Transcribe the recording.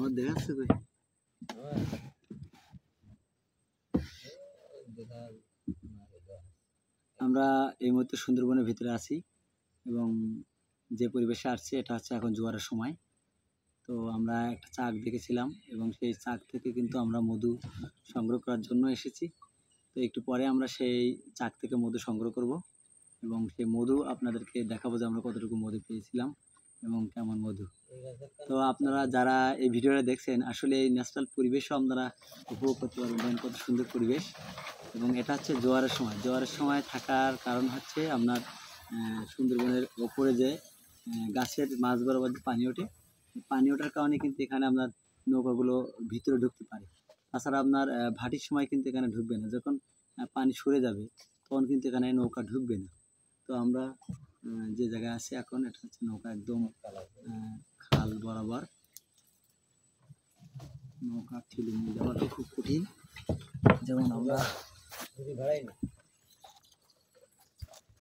আমার দেখা যাচ্ছে কই? আমরা এই মুহূর্তে সুন্দরবনের ভিতরে আছি এবং যে পরিবেশে আসছে এটা হচ্ছে এখন জোয়ারের সময়। তো আমরা একটা চাক দেখেছিলাম এবং সেই চাক থেকে কিন্তু আমরা মধু সংগ্রহ করার জন্য এসেছি। তো একটু পরে আমরা সেই চাক থেকে মধু সংগ্রহ করব এবং সেই মধু আপনাদেরকে দেখাবো যে আমরা কতটুকু মধু পেয়েছিলাম এবং কেমন মধু। তো আপনারা যারা এই ভিডিওটা দেখছেন আসলে এই ন্যাচারাল পরিবেশও আপনারা উপভোগ করতে পারবেন, কত সুন্দর পরিবেশ। এবং এটা হচ্ছে জোয়ারের সময়। জোয়ারের সময় থাকার কারণ হচ্ছে আপনার সুন্দরবনের ওপরে যে গাছের মাঝ বরাবর যে পানি ওঠে, পানি ওঠার কারণে কিন্তু এখানে আপনার নৌকাগুলো ভিতরে ঢুকতে পারে। তাছাড়া আপনার ভাটির সময় কিন্তু এখানে ঢুকবে না, যখন পানি সরে যাবে তখন কিন্তু এখানে নৌকা ঢুকবে না। তো আমরা যে জায়গায় আছি এখন এটা হচ্ছে নৌকা একদম খাল বরাবর। নৌকা ঠেলে নিয়ে যাওয়াটা খুব কঠিন, যেমন আমরা